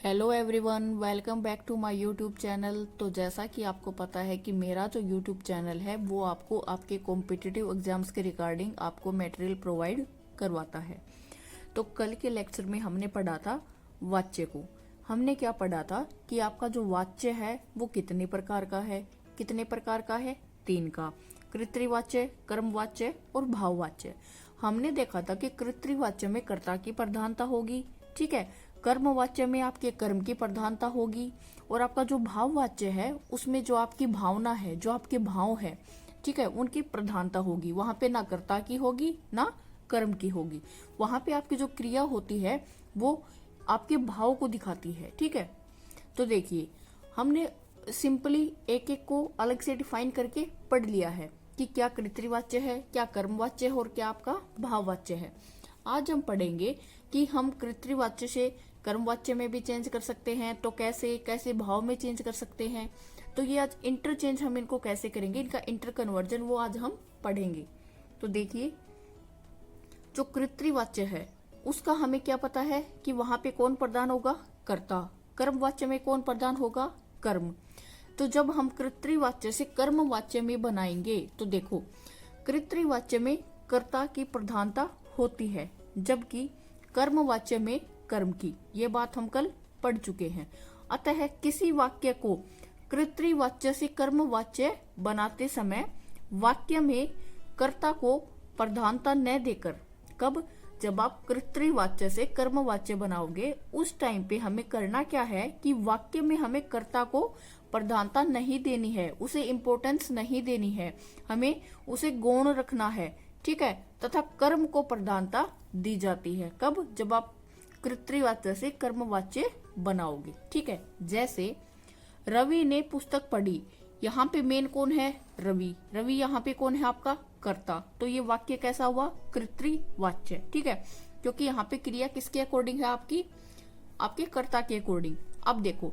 Hello everyone, welcome back to my YouTube channel. तो जैसा कि आपको पता है कि मेरा जो यूट्यूब चैनल है वो आपको आपके कॉम्पिटिटिव एग्जाम्स के रिगार्डिंग आपको मटेरियल प्रोवाइड करवाता है। तो कल के लेक्चर में हमने पढ़ा था वाच्य को। हमने क्या पढ़ा था कि आपका जो वाच्य है वो कितने प्रकार का है। कितने प्रकार का है? 3 का। कृत्रिवाच्य, कर्मवाच्य और भाववाच्य। हमने देखा था कि कृत्रिवाच्य में कर्ता की प्रधानता होगी, ठीक है। कर्मवाच्य में आपके कर्म की प्रधानता होगी और आपका जो भाववाच्य है उसमें जो आपकी भावना है, जो आपके भाव है, ठीक है, उनकी प्रधानता होगी। वहां पे ना कर्ता की होगी ना कर्म की होगी। वहां पे आपकी जो क्रिया होती है वो आपके भाव को दिखाती है, ठीक है। तो देखिए, हमने सिंपली एक एक को अलग से डिफाइन करके पढ़ लिया है कि क्या कृत्रिवाच्य है, क्या कर्मवाच्य है और क्या आपका भाववाच्य है। आज हम पढ़ेंगे कि हम कृत्रिवाच्य से कर्मवाच्य में भी चेंज कर सकते हैं, तो कैसे कैसे भाव में चेंज कर सकते हैं। तो ये आज इंटरचेंज हम इनको कैसे करेंगे, इनका इंटर कन्वर्जन वो आज हम पढ़ेंगे। तो देखिए, जो कृत्रिवाच्य है उसका हमें क्या पता है कि वहां पे कौन प्रधान होगा? कर्ता। कर्मवाच्य में कौन प्रधान होगा? कर्म। तो जब हम कृत्रिवाच्य से कर्मवाच्य में बनाएंगे तो देखो, कृत्रिवाच्य में कर्ता की प्रधानता होती है जबकि कर्मवाच्य में कर्म की। ये बात हम कल पढ़ चुके हैं। अतः किसी वाक्य को कृत्रिवाच्य से कर्मवाच्य बनाते समय वाक्य में कर्ता को प्रधानता न देकर, कब? जब आप कृत्रिवाच्य से कर्मवाच्य बनाओगे उस टाइम पे हमें करना क्या है कि वाक्य में हमें कर्ता को प्रधानता नहीं देनी है, उसे इम्पोर्टेंस नहीं देनी है, हमें उसे गौण रखना है, ठीक है। तथा कर्म को प्रधानता दी जाती है, कब? जब आप कृत्रिवाच्य से कर्मवाच्य बनाओगे, ठीक है। जैसे रवि ने पुस्तक पढ़ी, यहाँ पे मेन कौन है? रवि। रवि यहाँ पे कौन है? आपका कर्ता। तो ये वाक्य कैसा हुआ? कृत्रिवाच्य, ठीक है, क्योंकि यहाँ पे क्रिया किसके अकॉर्डिंग है? आपके कर्ता के अकॉर्डिंग। अब देखो,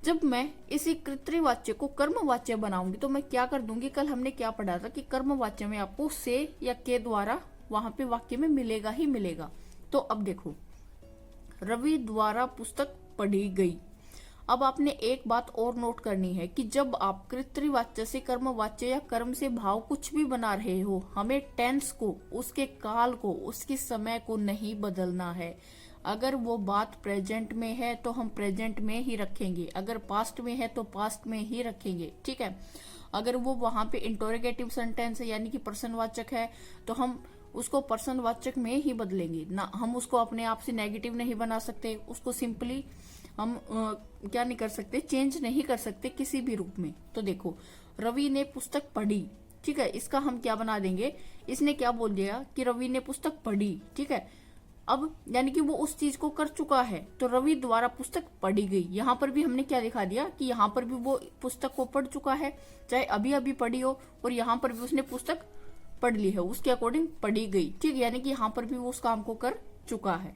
जब मैं इसी कृत्रिवाच्य को कर्मवाच्य बनाऊंगी तो मैं क्या कर दूंगी? कल हमने क्या पढ़ा था कि कर्मवाच्य में आपको से या के द्वारा वहां पे वाक्य में मिलेगा ही मिलेगा। तो अब देखो, रवि द्वारा पुस्तक पढ़ी गई। अब आपने एक बात और नोट करनी है कि जब आप कृत्रिवाच्य से कर्मवाच्य या कर्म से भाव कुछ भी बना रहे हो, हमें टेंस को, उसके काल को, उसके समय को नहीं बदलना है। अगर वो बात प्रेजेंट में है तो हम प्रेजेंट में ही रखेंगे, अगर पास्ट में है तो पास्ट में ही रखेंगे, ठीक है। अगर वो वहां पे इंटरोगेटिव सेंटेंस है यानी कि प्रश्नवाचक है तो हम उसको प्रश्नवाचक में ही बदलेंगे ना, हम उसको अपने आप से नेगेटिव नहीं बना सकते, उसको सिंपली हम क्या नहीं कर सकते, चेंज नहीं कर सकते किसी भी रूप में। तो देखो, रवि ने पुस्तक पढ़ी, ठीक है, इसका हम क्या बना देंगे? इसने क्या बोल दिया कि रवि ने पुस्तक पढ़ी, ठीक है। अब यानी कि वो उस चीज को कर चुका है, तो रवि द्वारा पुस्तक पढ़ी गई। यहाँ पर भी हमने क्या दिखा दिया कि यहाँ पर भी वो पुस्तक को पढ़ चुका है, चाहे अभी अभी पढ़ी हो, और यहाँ पर भी उसने पुस्तक पढ़ ली है, उसके अकॉर्डिंग पढ़ी गई, ठीक, यानी कि यहाँ पर भी वो उस काम को कर चुका है।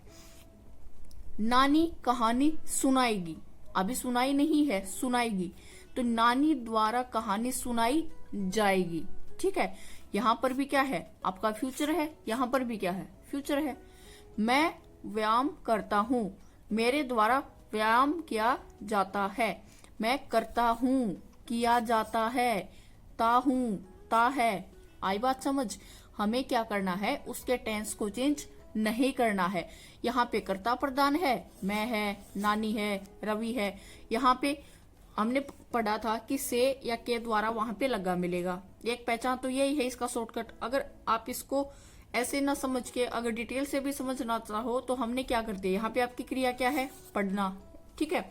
नानी कहानी सुनाएगी, अभी सुनाई नहीं है, सुनाएगी, तो नानी द्वारा कहानी सुनाई जाएगी, ठीक है। यहाँ पर भी क्या है? आपका फ्यूचर है, यहाँ पर भी क्या है? फ्यूचर है। मैं व्यायाम करता हूँ, मेरे द्वारा व्यायाम किया जाता है। मैं करता हूँ, किया जाता है, ता हूँ, ता है। आई बात समझ? हमें क्या करना है? उसके टेंस को चेंज नहीं करना है। यहाँ पे कर्ता प्रधान है, मैं है, नानी है, रवि है। यहाँ पे हमने पढ़ा था कि से या के द्वारा वहां पे लगा मिलेगा। एक पहचान तो यही है इसका शॉर्टकट। अगर आप इसको ऐसे ना समझ के अगर डिटेल से भी समझना चाहो तो हमने क्या करते हैं, यहाँ पे आपकी क्रिया क्या है? पढ़ना, ठीक है।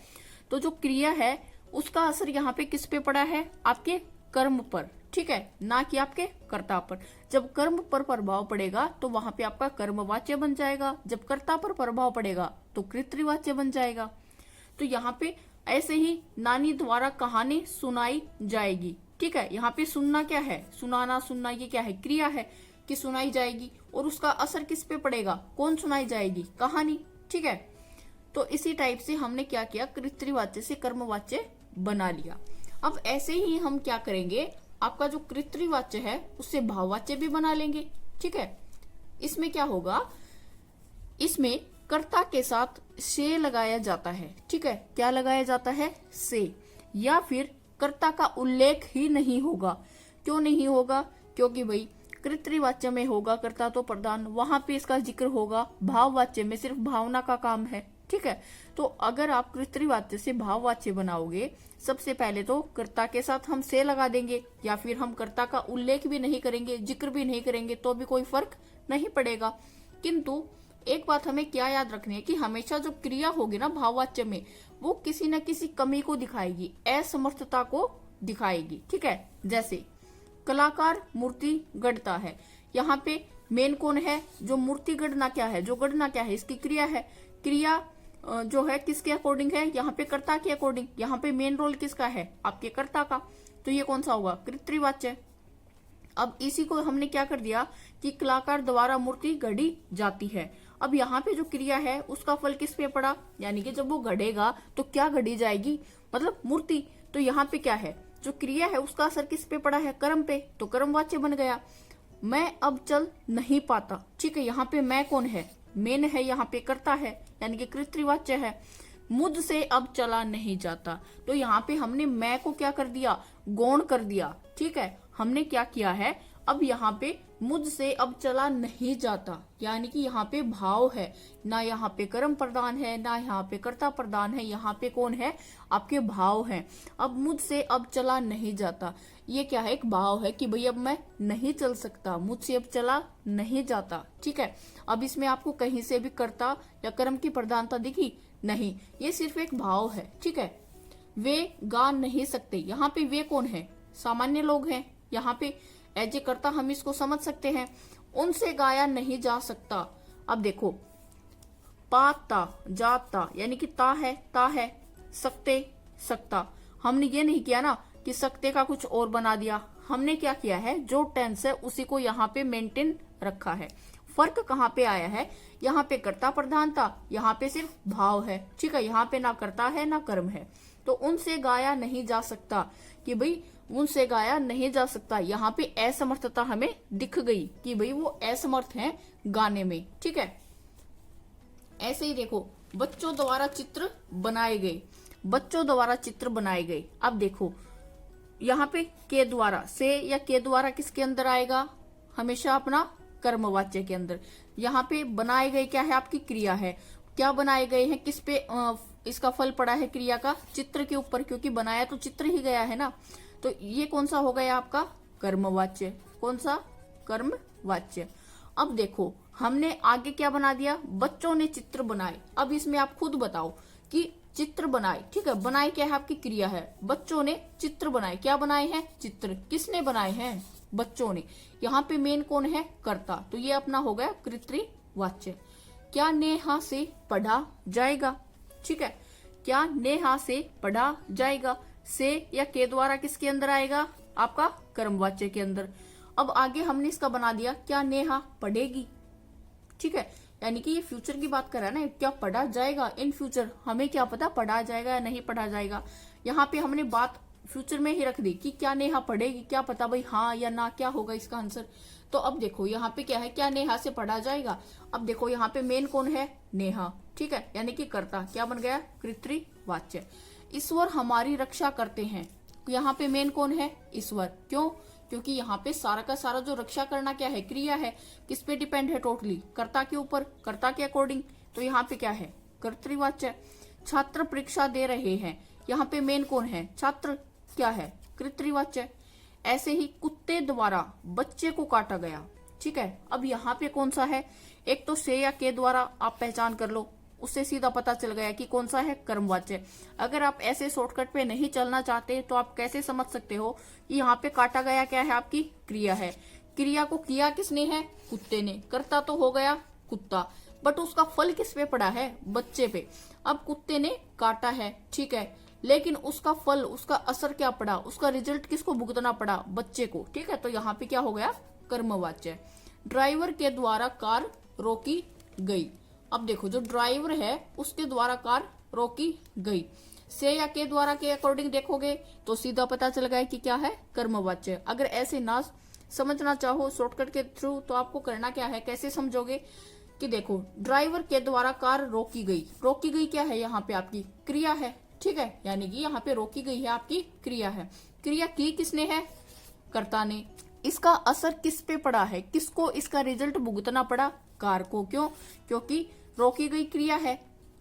तो जो क्रिया है उसका असर यहाँ पे किस पे पड़ा है? आपके कर्म पर, ठीक है, ना कि आपके कर्ता पर। जब कर्म पर प्रभाव पड़ेगा तो वहां पे आपका कर्मवाच्य बन जाएगा, जब कर्ता पर प्रभाव पड़ेगा तो कृत्रिवाच्य बन जाएगा। तो यहाँ पे ऐसे ही नानी द्वारा कहानी सुनाई जाएगी, ठीक है। यहाँ पे सुनना क्या है? सुनाना, सुनना, ये क्या है? क्रिया है कि सुनाई जाएगी, और उसका असर किस पे पड़ेगा? कौन सुनाई जाएगी? कहानी, ठीक है। तो इसी टाइप से हमने क्या किया? कृत्रिवाच्य से कर्मवाच्य बना लिया। अब ऐसे ही हम क्या करेंगे, आपका जो कृत्रिवाच्य है उससे भाववाच्य भी बना लेंगे, ठीक है। इसमें क्या होगा? इसमें कर्ता के साथ से लगाया जाता है। ठीक है, क्या लगाया जाता है? से। या फिर कर्ता का उल्लेख ही नहीं होगा। क्यों नहीं होगा? क्योंकि भाई कृतवाच्य में होगा कर्ता तो प्रधान, वहां पे इसका जिक्र होगा। भाववाच्य में सिर्फ भावना का काम है। ठीक है, तो अगर आप कृतवाच्य से भाववाच्य बनाओगे, सबसे पहले तो कर्ता के साथ हम से लगा देंगे, या फिर हम कर्ता का उल्लेख भी नहीं करेंगे, जिक्र भी नहीं करेंगे, तो भी कोई फर्क नहीं पड़ेगा। किंतु एक बात हमें क्या याद रखनी है कि हमेशा जो क्रिया होगी ना भाववाच्य में, वो किसी न किसी कमी को दिखाएगी, असमर्थता को दिखाएगी। ठीक है, जैसे कलाकार मूर्ति गढ़ता है, यहाँ पे मेन कौन है? जो मूर्ति गढ़ना क्या है? जो गढ़ना क्या है? इसकी क्रिया है। क्रिया जो है किसके अकॉर्डिंग है? यहाँ पे कर्ता के अकॉर्डिंग। यहाँ पे मेन रोल किसका है? आपके कर्ता का। तो ये कौन सा होगा? कृतवाच्य। अब इसी को हमने क्या कर दिया कि कलाकार द्वारा मूर्ति गढ़ी जाती है। अब यहाँ पे जो क्रिया है उसका फल किस पे पड़ा? यानी कि जब वो गढ़ेगा तो क्या गढ़ी जाएगी? मतलब मूर्ति। तो यहाँ पे क्या है? जो क्रिया है उसका असर किस पे पड़ा है? कर्म पे। तो कर्मवाच्य बन गया। मैं अब चल नहीं पाता। ठीक है, यहाँ पे मैं कौन है? मेन है, यहाँ पे कर्ता है, यानी कि कृतवाच्य है। मुझसे अब चला नहीं जाता, तो यहाँ पे हमने मैं को क्या कर दिया? गौण कर दिया। ठीक है, हमने क्या किया है? अब यहाँ पे मुझसे अब चला नहीं जाता, यानी कि यहाँ पे भाव है, ना यहाँ पे कर्म प्रधान है, ना यहाँ पे कर्ता प्रधान है, यहाँ पे कौन है? आपके भाव है। अब मुझसे अब चला नहीं जाता, ये क्या है? एक भाव है कि भाई अब मैं नहीं चल सकता, मुझसे अब चला नहीं जाता। ठीक है, अब इसमें आपको कहीं से भी कर्ता या कर्म की प्रधानता दिखी? नहीं, ये सिर्फ एक भाव है। ठीक है, वे गा नहीं सकते, यहाँ पे वे कौन है? सामान्य लोग हैं। यहाँ पे एज ए कर्ता हम इसको समझ सकते हैं। उनसे गाया नहीं जा सकता। अब देखो, पाता जाता, यानी कि ता है, सकते सकता। हमने ये नहीं किया ना कि सकते का कुछ और बना दिया। हमने क्या किया है? जो टेंस है उसी को यहाँ पे मेंटेन रखा है। फर्क कहाँ पे आया है? यहाँ पे कर्ता प्रधान था, यहाँ पे सिर्फ भाव है। ठीक है, यहाँ पे ना कर्ता है ना कर्म है। तो उनसे गाया नहीं जा सकता, कि भाई उनसे गाया नहीं जा सकता, यहाँ पे असमर्थता हमें दिख गई कि भाई वो असमर्थ हैं गाने में। ठीक है, ऐसे ही देखो, बच्चों द्वारा चित्र बनाए गए, बच्चों द्वारा चित्र बनाए गए। अब देखो यहाँ पे के द्वारा, से या के द्वारा किसके अंदर आएगा? हमेशा अपना कर्मवाच्य के अंदर। यहाँ पे बनाए गए क्या है? आपकी क्रिया है। क्या बनाए गए हैं? किस पे इसका फल पड़ा है क्रिया का? चित्र के ऊपर, क्योंकि बनाया तो चित्र ही गया है ना। तो ये कौन सा हो गया आपका? कर्मवाच्य। कौन सा? कर्मवाच्य। अब देखो हमने आगे क्या बना दिया? बच्चों ने चित्र बनाए। अब इसमें आप खुद बताओ कि चित्र बनाए। ठीक है, बनाए क्या है? आपकी क्रिया है। बच्चों ने चित्र बनाए। क्या बनाए हैं? चित्र। किसने बनाए हैं? बच्चों ने। यहाँ पे मेन कौन है? कर्ता। तो ये अपना हो गया कृतवाच्य। क्या नेहा से पढ़ा जाएगा? ठीक है, क्या नेहा से पढ़ा जाएगा? से या के द्वारा किसके अंदर आएगा? आपका कर्मवाच्य के अंदर। अब आगे हमने इसका बना दिया, क्या नेहा पढ़ेगी? ठीक है, यानी कि ये फ्यूचर की बात कर रहा है ना, क्या पढ़ा जाएगा इन फ्यूचर। हमें क्या पता पढ़ा जाएगा या नहीं पढ़ा जाएगा। यहाँ पे हमने बात फ्यूचर में ही रख दी कि क्या नेहा पढ़ेगी। क्या पता भाई हाँ या ना क्या होगा इसका आंसर। तो अब देखो यहाँ पे क्या है? क्या नेहा से पढ़ा जाएगा। अब देखो यहाँ पे मेन कौन है? नेहा। ठीक है, यानी कि कर्ता। क्या बन गया? कृतवाच्य। ईश्वर हमारी रक्षा करते हैं। यहाँ पे मेन कौन है? ईश्वर। क्यों? क्योंकि यहाँ पे सारा का सारा जो रक्षा करना क्या है? क्रिया है। किस पे डिपेंड है? टोटली कर्ता के ऊपर, कर्ता के अकॉर्डिंग। तो यहाँ पे क्या है? कर्तवाच्य। छात्र परीक्षा दे रहे हैं। यहाँ पे मेन कौन है? छात्र। क्या है? कृतवाच्य। ऐसे ही कुत्ते द्वारा बच्चे को काटा गया। ठीक है, अब यहाँ पे कौन सा है? एक तो से या के द्वारा आप पहचान कर लो, उससे सीधा पता चल गया कि कौन सा है? कर्मवाच्य। अगर आप ऐसे शॉर्टकट पे नहीं चलना चाहते तो आप कैसे समझ सकते हो कि यहाँ पे काटा गया क्या है? आपकी क्रिया है। क्रिया को किया किसने है? कुत्ते ने। कर्ता तो हो गया कुत्ता, बट उसका फल किस पे पड़ा है? बच्चे पे। अब कुत्ते ने काटा है, ठीक है, लेकिन उसका फल, उसका असर क्या पड़ा? उसका रिजल्ट किसको भुगतना पड़ा? बच्चे को। ठीक है, तो यहाँ पे क्या हो गया? कर्मवाच्य। ड्राइवर के द्वारा कार रोकी गई। अब देखो जो ड्राइवर है उसके द्वारा कार रोकी गई। से या के द्वारा के अकॉर्डिंग देखोगे तो सीधा पता चल गया कि क्या है? कर्मवाच्य। अगर ऐसे ना समझना चाहो शॉर्टकट के थ्रू तो आपको करना क्या है? कैसे समझोगे कि देखो ड्राइवर के द्वारा कार रोकी गई। रोकी गई क्या है, यहाँ पे आपकी क्रिया है, ठीक है, यानी कि यहाँ पे रोकी गई है आपकी क्रिया है। क्रिया की किसने है, कर्ता ने। इसका असर किस पे पड़ा है, किसको इसका रिजल्ट भुगतना पड़ा, कार को। क्यों, क्योंकि रोकी गई क्रिया है,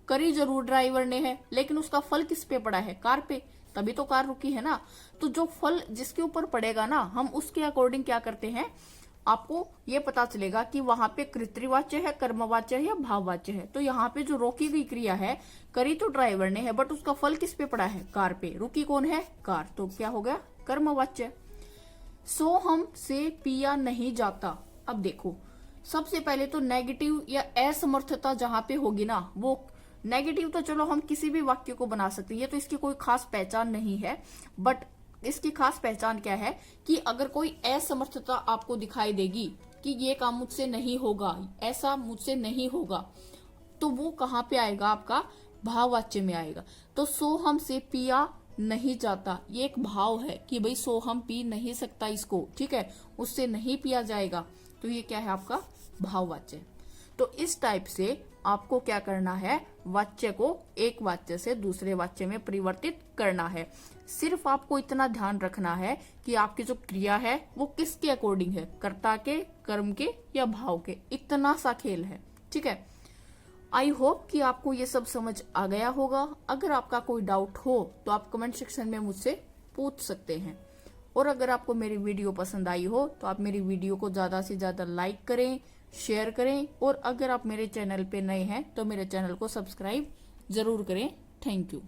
करी जरूर ड्राइवर ने है, लेकिन उसका फल किस पे पड़ा है, कार पे, तभी तो कार रुकी है ना। तो जो फल जिसके ऊपर पड़ेगा ना, हम उसके अकॉर्डिंग क्या करते हैं, आपको ये पता चलेगा कि वहां पे कृतवाच्य है, कर्मवाच्य है या भाववाच्य है। तो यहाँ पे जो रोकी गई क्रिया है, करी तो ड्राइवर ने है, बट उसका फल किस पे पड़ा है, कार पे। रुकी कौन है, कार, तो क्या हो गया, कर्मवाच्य। सो हम से पिया नहीं जाता। अब देखो सबसे पहले तो नेगेटिव या असमर्थता जहां पे होगी ना, वो नेगेटिव तो चलो हम किसी भी वाक्य को बना सकते हैं, ये तो इसकी कोई खास पहचान नहीं है। बट इसकी खास पहचान क्या है कि अगर कोई असमर्थता आपको दिखाई देगी कि ये काम मुझसे नहीं होगा, ऐसा मुझसे नहीं होगा, तो वो कहाँ पे आएगा, आपका भाववाच्य में आएगा। तो सो हम से पिया नहीं जाता, ये एक भाव है कि भाई सो हम पी नहीं सकता इसको, ठीक है, उससे नहीं पिया जाएगा, तो ये क्या है, आपका भाववाच्य। तो इस टाइप से आपको क्या करना है, वाच्य को एक वाच्य से दूसरे वाच्य में परिवर्तित करना है। सिर्फ आपको इतना ध्यान रखना है कि आपकी जो क्रिया है वो किसके अकॉर्डिंग है, कर्ता के, कर्म के या भाव के, इतना सा खेल है, ठीक है। आई होप कि आपको ये सब समझ आ गया होगा। अगर आपका कोई डाउट हो तो आप कमेंट सेक्शन में मुझसे पूछ सकते हैं। और अगर आपको मेरी वीडियो पसंद आई हो तो आप मेरी वीडियो को ज्यादा से ज्यादा लाइक करें, शेयर करें, और अगर आप मेरे चैनल पे नए हैं तो मेरे चैनल को सब्सक्राइब जरूर करें। Thank you.